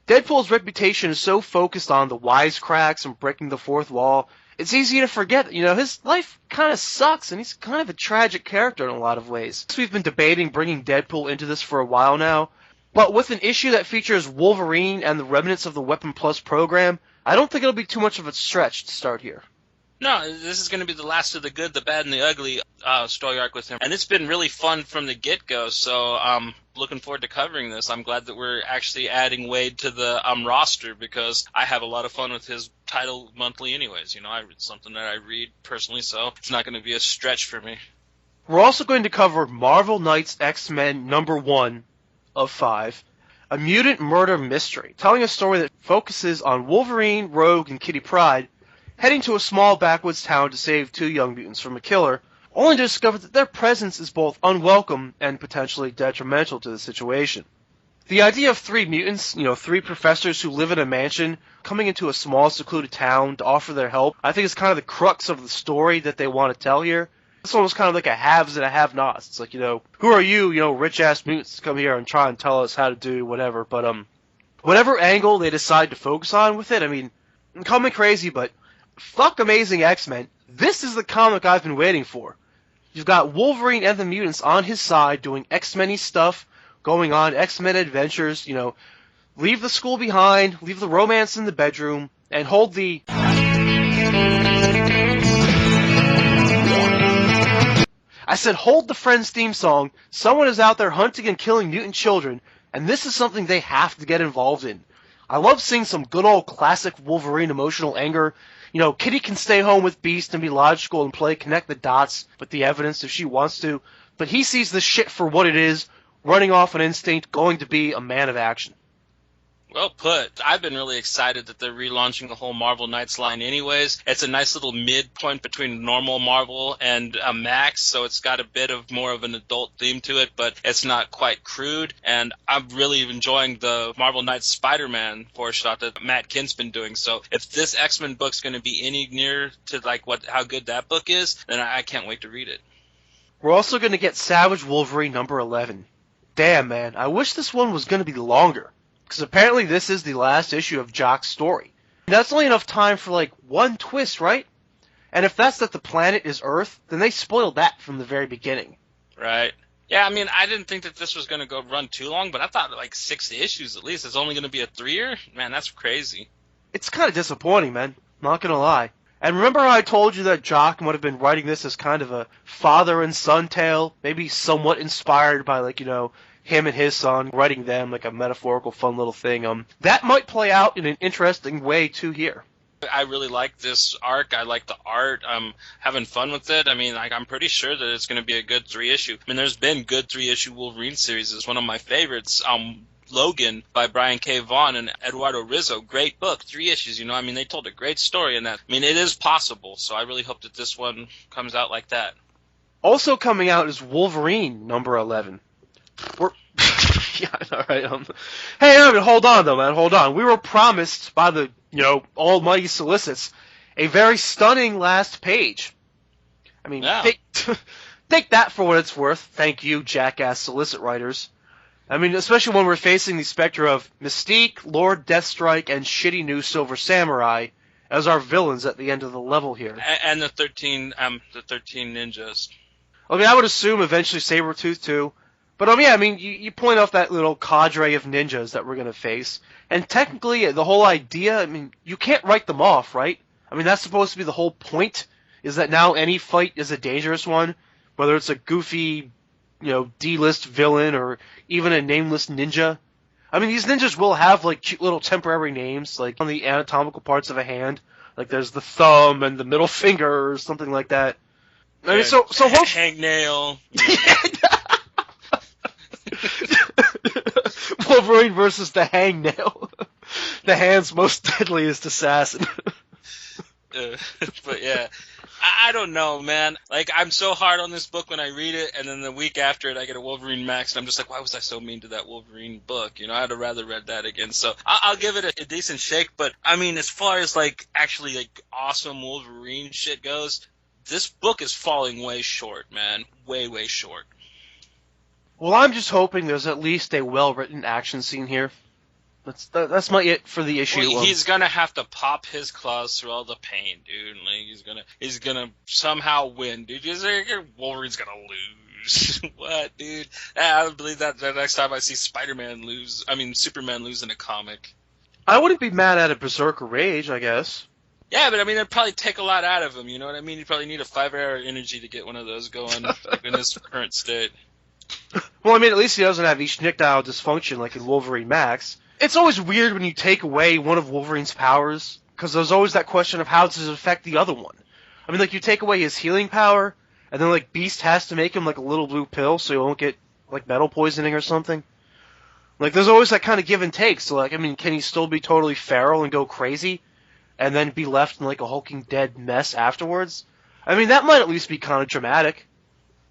Deadpool's reputation is so focused on the wisecracks and breaking the fourth wall, it's easy to forget that, his life kind of sucks, and he's kind of a tragic character in a lot of ways. We've been debating bringing Deadpool into this for a while now, but with an issue that features Wolverine and the remnants of the Weapon Plus program, I don't think it'll be too much of a stretch to start here. No, this is going to be the last of the good, the bad, and the ugly story arc with him. And it's been really fun from the get-go, so I'm looking forward to covering this. I'm glad that we're actually adding Wade to the roster because I have a lot of fun with his title monthly anyways. It's something that I read personally, so it's not going to be a stretch for me. We're also going to cover Marvel Knights X-Men number 1 of 5, a mutant murder mystery, telling a story that focuses on Wolverine, Rogue, and Kitty Pryde heading to a small backwoods town to save 2 young mutants from a killer, only to discover that their presence is both unwelcome and potentially detrimental to the situation. The idea of 3 mutants, 3 professors who live in a mansion, coming into a small secluded town to offer their help, I think is kind of the crux of the story that they want to tell here. It's almost kind of like a haves and a have-nots. It's like, who are you, rich-ass mutants to come here and try and tell us how to do whatever. But, whatever angle they decide to focus on with it, call me crazy, but fuck Amazing X-Men. This is the comic I've been waiting for. You've got Wolverine and the mutants on his side doing X-Men-y stuff, going on X-Men adventures, leave the school behind, leave the romance in the bedroom, and hold the... I said hold the Friends theme song. Someone is out there hunting and killing mutant children, and this is something they have to get involved in. I love seeing some good old classic Wolverine emotional anger. Kitty can stay home with Beast and be logical and play connect the dots with the evidence if she wants to, but he sees this shit for what it is, running off an instinct, going to be a man of action. Well put. I've been really excited that they're relaunching the whole Marvel Knights line anyways. It's a nice little midpoint between normal Marvel and Max, so it's got a bit of more of an adult theme to it, but it's not quite crude. And I'm really enjoying the Marvel Knights Spider-Man four-shot that Matt Kint's been doing. So if this X-Men book's going to be any near to how good that book is, then I can't wait to read it. We're also going to get Savage Wolverine number 11. Damn, man, I wish this one was going to be longer. Because apparently this is the last issue of Jock's story. And that's only enough time for, one twist, right? And if that's that the planet is Earth, then they spoiled that from the very beginning. Right. Yeah, I didn't think that this was going to run too long, but I thought 6 issues at least. It's only going to be a 3-year? Man, that's crazy. It's kind of disappointing, man. Not going to lie. And remember how I told you that Jock would have been writing this as kind of a father and son tale? Maybe somewhat inspired by, him and his son, writing them like a metaphorical fun little thing. That might play out in an interesting way too here. I really like this arc. I like the art. I'm having fun with it. I'm pretty sure that it's going to be a good 3-issue. There's been good 3-issue Wolverine series. It's one of my favorites. Logan by Brian K. Vaughan and Eduardo Rizzo. Great book. 3 issues, they told a great story in that. It is possible, so I really hope that this one comes out like that. Also coming out is Wolverine number 11. Yeah, all right. Hey, hold on, though, man. Hold on. We were promised by the, almighty solicits a very stunning last page. Yeah. Take that for what it's worth. Thank you, jackass solicit writers. Especially when we're facing the specter of Mystique, Lord Deathstrike, and shitty new Silver Samurai as our villains at the end of the level here. And the 13 ninjas. I would assume eventually Sabretooth, too. But, you point off that little cadre of ninjas that we're going to face. And technically, the whole idea, you can't write them off, right? That's supposed to be the whole point, is that now any fight is a dangerous one. whether it's a goofy, D-list villain or even a nameless ninja. I mean, these ninjas will have, like, cute little temporary names, like, on the anatomical parts of a hand. Like, there's the thumb and the middle finger or something like that. I mean, so hangnail. Wolverine versus the hangnail. The hand's most deadliest assassin. But yeah, I don't know, man. Like, I'm so hard on this book when I read it, and then the week after it, I get a Wolverine Max, and I'm just like, why was I so mean to that Wolverine book? I'd have rather read that again. So I'll give it a decent shake. But I mean, as far as like actually like awesome Wolverine shit goes, this book is falling way short, man. Way, way short. Well, I'm just hoping there's at least a well-written action scene here. That's my it for the issue. Well, he's gonna have to pop his claws through all the pain, dude. Like, he's gonna somehow win, dude. Wolverine's gonna lose. What, dude? I don't believe that the next time I see Superman lose in a comic. I wouldn't be mad at a Berserker Rage, I guess. Yeah, but I mean, it'd probably take a lot out of him. You know what I mean? You probably need a 5-hour energy to get one of those going in his current state. Well, I mean, at least he doesn't have erectile dysfunction like in Wolverine Max. It's always weird when you take away one of Wolverine's powers, because there's always that question of how does it affect the other one. I mean, like, you take away his healing power, and then, like, Beast has to make him, like, a little blue pill so he won't get, like, metal poisoning or something. Like, there's always that kind of give and take. So, like, I mean, can he still be totally feral and go crazy, and then be left in, like, a hulking dead mess afterwards? I mean, that might at least be kind of dramatic.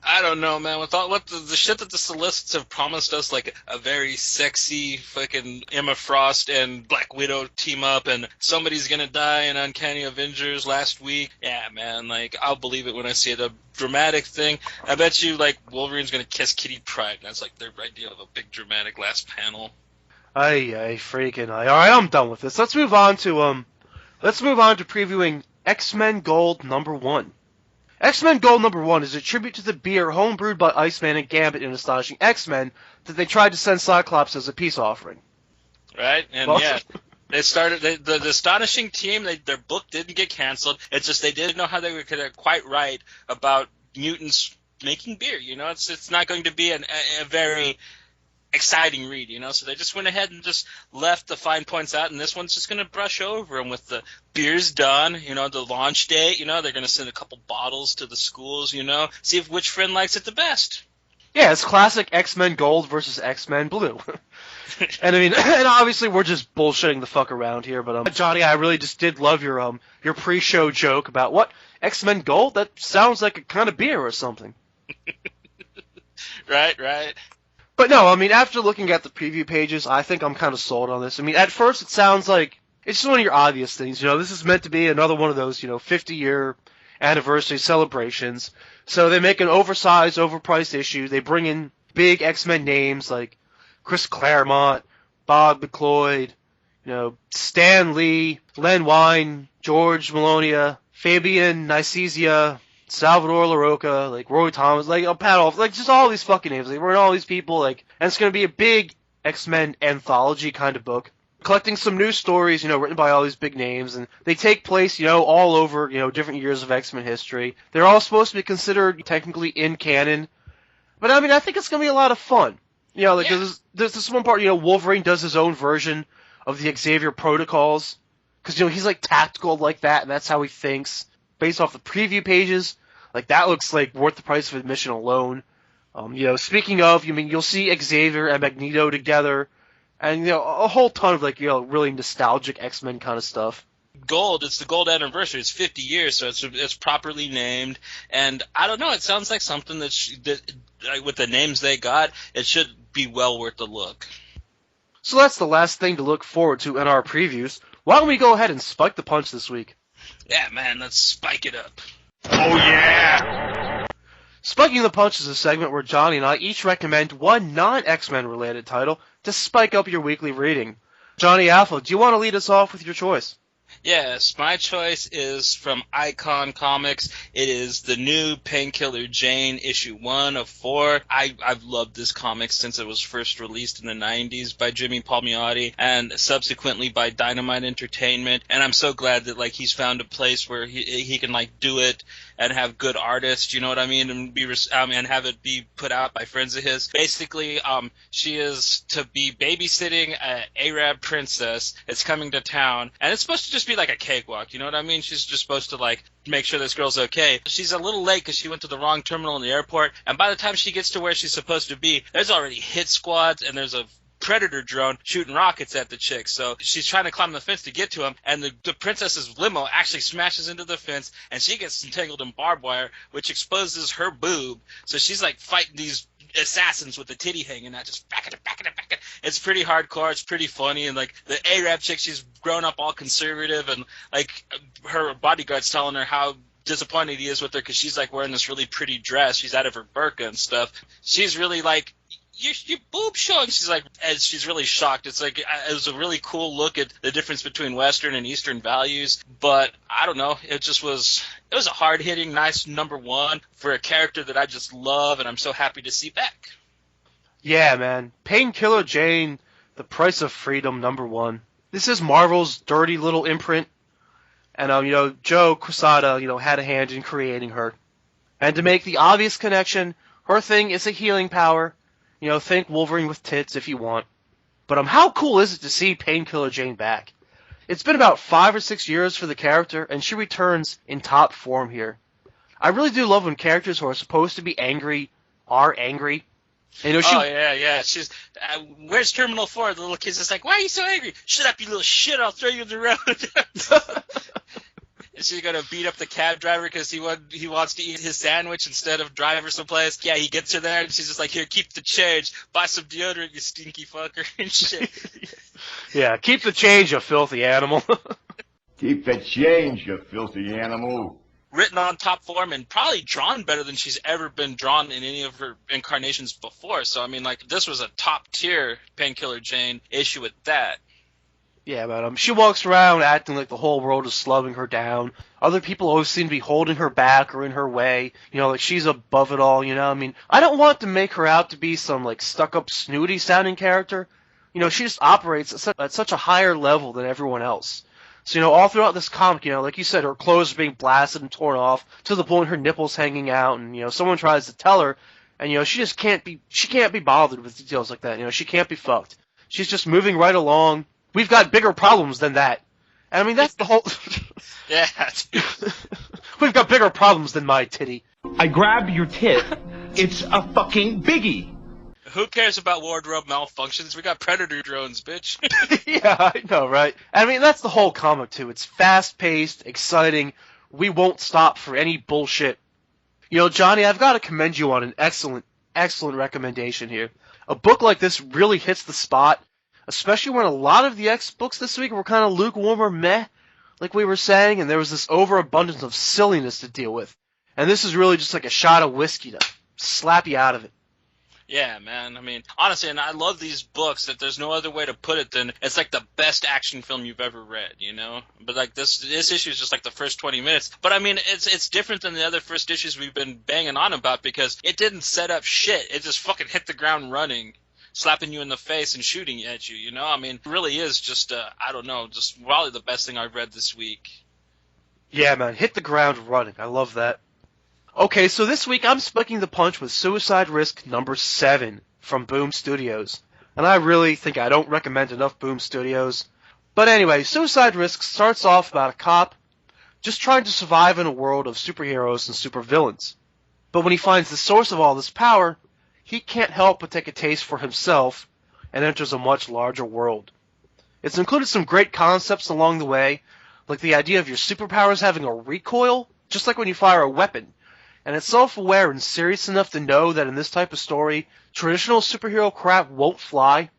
I don't know, man. With all the shit that the Solicits have promised us, like a very sexy fucking Emma Frost and Black Widow team up, and somebody's gonna die in Uncanny Avengers last week. Yeah, man. Like, I'll believe it when I see it. A dramatic thing. I bet you, like, Wolverine's gonna kiss Kitty Pryde. That's like their idea of a big dramatic last panel. Ay, freaking ay. All right, I'm done with this. Let's move on to previewing X-Men Gold #1. X-Men Gold #1 is a tribute to the beer homebrewed by Iceman and Gambit in Astonishing X-Men that they tried to send Cyclops as a peace offering. Right, and yeah, they started the Astonishing team. Their book didn't get canceled. It's just they didn't know how they could quite write about mutants making beer. It's not going to be a very exciting read, so they just went ahead and just left the fine points out, and this one's just going to brush over them with the beer's done, the launch date, they're going to send a couple bottles to the schools, see if which friend likes it the best. Yeah, it's classic X-Men Gold versus X-Men Blue. And I mean, and obviously we're just bullshitting the fuck around here, but Johnny, I really just did love your pre-show joke about what? X-Men Gold? That sounds like a kind of beer or something. Right. But no, I mean, after looking at the preview pages, I think I'm kind of sold on this. I mean, at first it sounds like it's just one of your obvious things. This is meant to be another one of those, 50-year anniversary celebrations. So they make an oversized, overpriced issue. They bring in big X-Men names like Chris Claremont, Bob McLeod, Stan Lee, Len Wein, George Melonia, Fabian Nicesia, Salvador LaRocca, like Roy Thomas, like Pat Off, like just all these fucking names. Like, we're in all these people, like, and it's gonna be a big X-Men anthology kind of book, collecting some new stories, written by all these big names, and they take place, all over, different years of X-Men history. They're all supposed to be considered technically in canon, but I mean, I think it's gonna be a lot of fun. There's this one part, Wolverine does his own version of the Xavier protocols, because he's like tactical like that, and that's how he thinks. Based off the preview pages, like, that looks like worth the price of admission alone. Speaking of, you'll see Xavier and Magneto together, and, a whole ton of, like, really nostalgic X-Men kind of stuff. Gold, it's the gold anniversary. It's 50 years, so it's properly named. And I don't know, it sounds like something that with the names they got, it should be well worth the look. So that's the last thing to look forward to in our previews. Why don't we go ahead and spike the punch this week? Yeah, man, let's spike it up. Oh, yeah! Spiking the Punch is a segment where Johnny and I each recommend one non-X-Men related title to spike up your weekly reading. Johnny Alpha, do you want to lead us off with your choice? Yes, my choice is from Icon Comics. It is the new Painkiller Jane, issue 1 of 4. I've loved this comic since it was first released in the 90s by Jimmy Palmiotti and subsequently by Dynamite Entertainment. And I'm so glad that, like, he's found a place where he can, like, do it and have good artists, you know what I mean, and have it be put out by friends of his. Basically, she is to be babysitting an Arab princess. It's coming to town, and it's supposed to just be like a cakewalk, you know what I mean? She's just supposed to, like, make sure this girl's okay. She's a little late because she went to the wrong terminal in the airport, and by the time she gets to where she's supposed to be, there's already hit squads, and there's a Predator drone shooting rockets at the chick. So she's trying to climb the fence to get to him, and the princess's limo actually smashes into the fence, and she gets entangled in barbed wire, which exposes her boob. So she's like fighting these assassins with the titty hanging out, just back it. It's pretty hardcore. It's pretty funny, and like the Arab chick, she's grown up all conservative, and like her bodyguard's telling her how disappointed he is with her because she's like wearing this really pretty dress. She's out of her burqa and stuff. She's really like, your boob showing. She's like, as she's really shocked. It's like, it was a really cool look at the difference between Western and Eastern values. But I don't know. It was a hard hitting, nice number one for a character that I just love, and I'm so happy to see back. Yeah, man. Painkiller Jane, The Price of Freedom, number one. This is Marvel's dirty little imprint. And, Joe Quesada, had a hand in creating her. And to make the obvious connection, her thing is a healing power. Think Wolverine with tits if you want. But how cool is it to see Painkiller Jane back? It's been about 5 or 6 years for the character, and she returns in top form here. I really do love when characters who are supposed to be angry are angry. And, yeah. She's where's Terminal 4? The little kid's just like, why are you so angry? Shut up, you little shit! I'll throw you in the road. She's gonna beat up the cab driver because he wants to eat his sandwich instead of drive her someplace. Yeah, he gets her there, and she's just like, here, keep the change. Buy some deodorant, you stinky fucker, and shit. Yeah, keep the change, you filthy animal. Keep the change, you filthy animal. Written on top form and probably drawn better than she's ever been drawn in any of her incarnations before. So, I mean, like, this was a top-tier Painkiller Jane issue with that. Yeah, but she walks around acting like the whole world is slumming her down. Other people always seem to be holding her back or in her way. Like she's above it all, I mean, I don't want to make her out to be some, like, stuck-up, snooty-sounding character. She just operates at such a higher level than everyone else. So, all throughout this comic, like you said, her clothes are being blasted and torn off to the point her nipples hanging out, and, someone tries to tell her, and, she just can't be bothered with details like that. She can't be fucked. She's just moving right along. We've got bigger problems than that. And I mean, that's the whole... Yeah. We've got bigger problems than my titty. I grabbed your tit. It's a fucking biggie. Who cares about wardrobe malfunctions? We got Predator drones, bitch. Yeah, I know, right? I mean, that's the whole comic, too. It's fast-paced, exciting. We won't stop for any bullshit. Johnny, I've got to commend you on an excellent recommendation here. A book like this really hits the spot, especially when a lot of the X books this week were kind of lukewarm or meh, like we were saying, and there was this overabundance of silliness to deal with. And this is really just like a shot of whiskey to slap you out of it. Yeah, man. I mean, honestly, and I love these books that there's no other way to put it than it's like the best action film you've ever read, But like this issue is just like the first 20 minutes. But I mean, it's different than the other first issues we've been banging on about because it didn't set up shit. It just fucking hit the ground running, slapping you in the face and shooting at you, I mean, it really is just, I don't know, just probably the best thing I've read this week. Yeah, man, hit the ground running. I love that. Okay, so this week I'm splitting the punch with Suicide Risk number 7 from Boom Studios. And I really think I don't recommend enough Boom Studios. But anyway, Suicide Risk starts off about a cop just trying to survive in a world of superheroes and supervillains. But when he finds the source of all this power, he can't help but take a taste for himself and enters a much larger world. It's included some great concepts along the way, like the idea of your superpowers having a recoil, just like when you fire a weapon. And it's self-aware and serious enough to know that in this type of story, traditional superhero crap won't fly.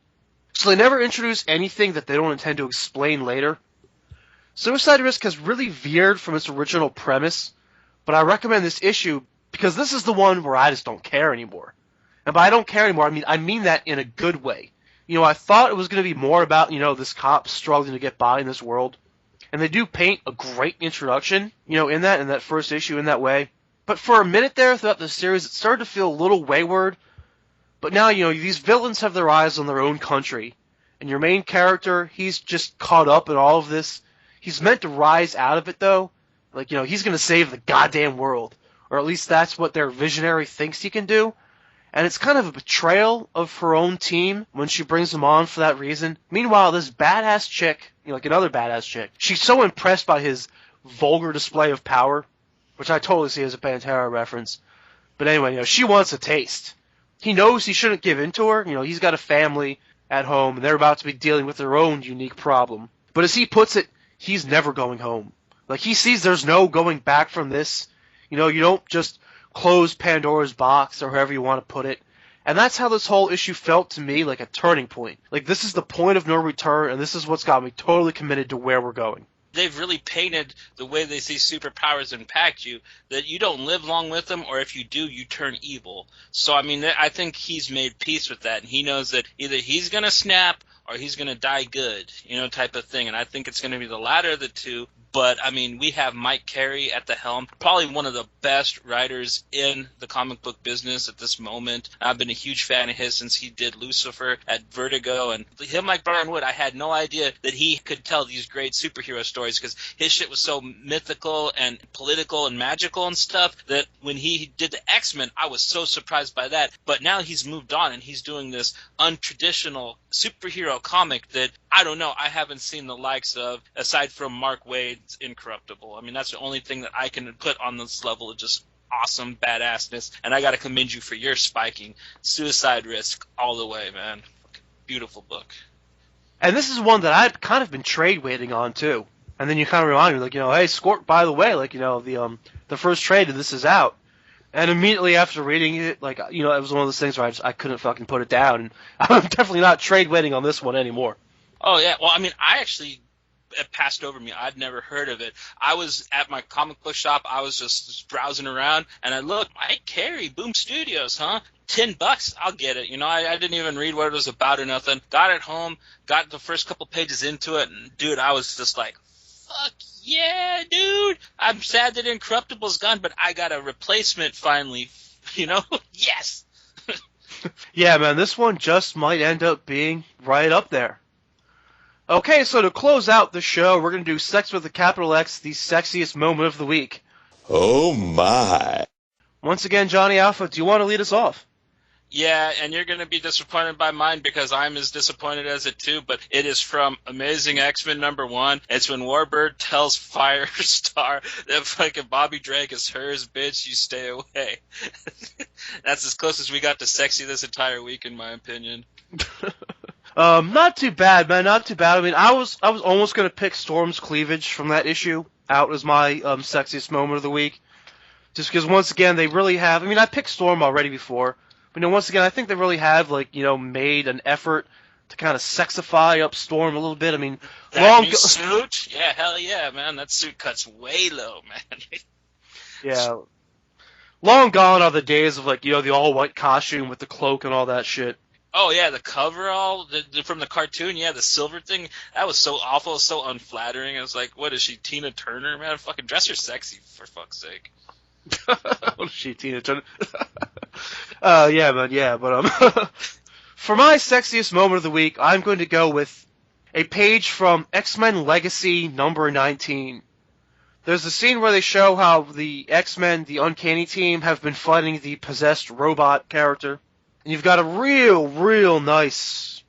So they never introduce anything that they don't intend to explain later. Suicide Risk has really veered from its original premise, but I recommend this issue because this is the one where I just don't care anymore. And by I don't care anymore, I mean that in a good way. I thought it was going to be more about, this cop struggling to get by in this world. And they do paint a great introduction, in that first issue in that way. But for a minute there throughout the series, it started to feel a little wayward. But now, these villains have their eyes on their own country. And your main character, he's just caught up in all of this. He's meant to rise out of it, though. Like, he's going to save the goddamn world. Or at least that's what their visionary thinks he can do. And it's kind of a betrayal of her own team when she brings him on for that reason. Meanwhile, this badass chick, like another badass chick, she's so impressed by his vulgar display of power, which I totally see as a Pantera reference. But anyway, she wants a taste. He knows he shouldn't give in to her. He's got a family at home, and they're about to be dealing with their own unique problem. But as he puts it, he's never going home. Like, he sees there's no going back from this. You don't just close Pandora's box, or however you want to put it. And that's how this whole issue felt to me, like a turning point. Like, this is the point of no return, and this is what's got me totally committed to where we're going. They've really painted the way they see superpowers impact you, that you don't live long with them, or if you do, you turn evil. So, I think he's made peace with that, and he knows that either he's going to snap or he's going to die good, type of thing. And I think it's going to be the latter of the two. But, we have Mike Carey at the helm, probably one of the best writers in the comic book business at this moment. I've been a huge fan of his since he did Lucifer at Vertigo. And him, like Brian Wood, I had no idea that he could tell these great superhero stories, because his shit was so mythical and political and magical and stuff that when he did the X-Men, I was so surprised by that. But now he's moved on and he's doing this untraditional superhero comic that, I don't know, I haven't seen the likes of, aside from Mark Waid's Incorruptible. That's the only thing that I can put on this level of just awesome badassness. And I got to commend you for your spiking. Suicide Risk all the way, man. Beautiful book. And this is one that I've kind of been trade waiting on, too. And then you kind of remind me, like, hey, Squirt, by the way, like, the first trade of this is out. And immediately after reading it, like, it was one of those things where I couldn't fucking put it down. And I'm definitely not trade waiting on this one anymore. Oh, yeah. Well, I actually, it passed over me. I'd never heard of it. I was at my comic book shop. I was just browsing around, and I looked, Mike Carey, Boom Studios, huh? $10, I'll get it. I didn't even read what it was about or nothing. Got it home, got the first couple pages into it, and, dude, I was just like, fuck yeah, dude. I'm sad that Incorruptible's gone, but I got a replacement finally, Yes! Yeah, man, this one just might end up being right up there. Okay, so to close out the show, we're going to do Sex with a Capital X, the sexiest moment of the week. Oh, my. Once again, Johnny Alpha, do you want to lead us off? Yeah, and you're going to be disappointed by mine because I'm as disappointed as it too, but it is from Amazing X-Men #1. It's when Warbird tells Firestar that fucking Bobby Drake is hers, bitch, you stay away. That's as close as we got to sexy this entire week, in my opinion. Not too bad, man, not too bad. I was almost going to pick Storm's cleavage from that issue out as my sexiest moment of the week. Just because, once again, they really have... I picked Storm already before, but once again, I think they really have, made an effort to kind of sexify up Storm a little bit. That new suit? Yeah, hell yeah, man. That suit cuts way low, man. Yeah. Long gone are the days of, the all-white costume with the cloak and all that shit. Oh, yeah, the coverall from the cartoon, yeah, the silver thing, that was so awful, so unflattering. I was like, what is she, Tina Turner? Man, fucking dress her sexy, for fuck's sake. What is she, Tina Turner? Yeah, man, yeah, but, for my sexiest moment of the week, I'm going to go with a page from XMen Legacy number 19. There's a scene where they show how the X-Men, the Uncanny team, have been fighting the possessed robot character. And you've got a real nice,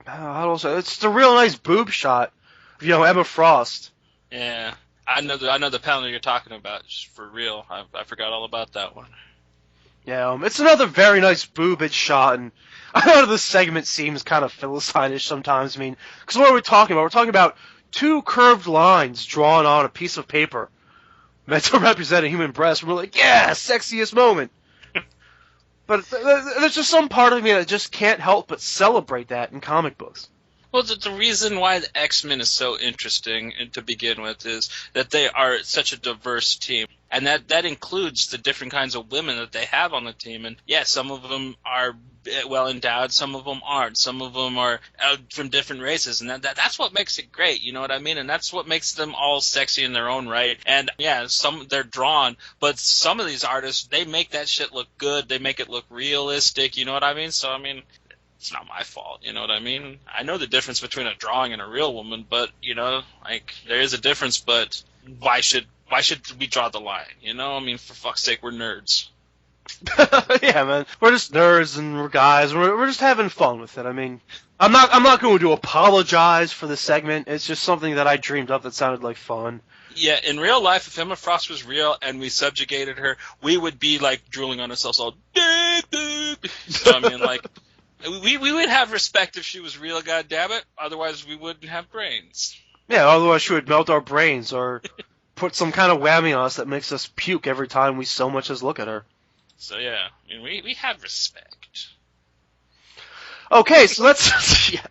how do I say, it's a real nice boob shot of, Emma Frost. Yeah, I know the panel you're talking about, just for real. I forgot all about that one. Yeah, it's another very nice boobage shot, and I know this segment seems kind of Philistine-ish sometimes. Because what are we talking about? We're talking about two curved lines drawn on a piece of paper meant to represent a human breast. We're like, yeah, sexiest moment. But there's just some part of me that just can't help but celebrate that in comic books. Well, the reason why the X-Men is so interesting to begin with is that they are such a diverse team. And that includes the different kinds of women that they have on the team. And, yeah, some of them are well-endowed, some of them aren't. Some of them are from different races. And that's what makes it great, you know what I mean? And that's what makes them all sexy in their own right. And, yeah, they're drawn. But some of these artists, they make that shit look good. They make it look realistic, you know what I mean? So, it's not my fault, you know what I mean? I know the difference between a drawing and a real woman, but, there is a difference, but why should why should we draw the line? You know, I mean, for fuck's sake, we're nerds. Yeah, man. We're just nerds and we're guys. We're just having fun with it. I mean, I'm not going to apologize for the segment. It's just something that I dreamed up that sounded like fun. Yeah, in real life, if Emma Frost was real and we subjugated her, we would be like drooling on ourselves all. So, I mean, like, we would have respect if she was real. Goddammit. Otherwise, we wouldn't have brains. Yeah, otherwise she would melt our brains or put some kind of whammy on us that makes us puke every time we so much as look at her. So yeah, I mean, we have respect. Okay, so let's. Yeah.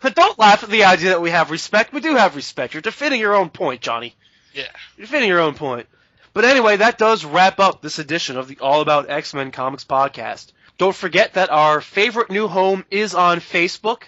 Don't laugh at the idea that we have respect. We do have respect. You're defending your own point, Johnny. Yeah. You're defending your own point. But anyway, that does wrap up this edition of the All About X-Men Comics podcast. Don't forget that our favorite new home is on Facebook.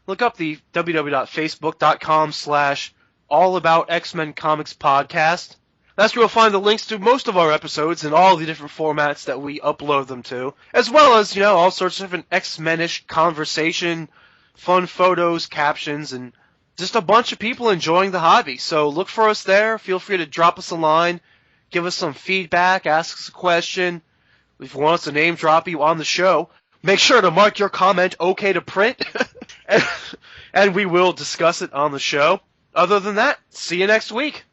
Look up the www.facebook.com/allaboutxmencomics podcast. That's where you'll find the links to most of our episodes and all the different formats that we upload them to, as well as, all sorts of different X-Men-ish conversation, fun photos, captions, and just a bunch of people enjoying the hobby. So look for us there. Feel free to drop us a line, give us some feedback, ask us a question. If you want us to name drop you on the show, make sure to mark your comment okay to print, and we will discuss it on the show. Other than that, see you next week.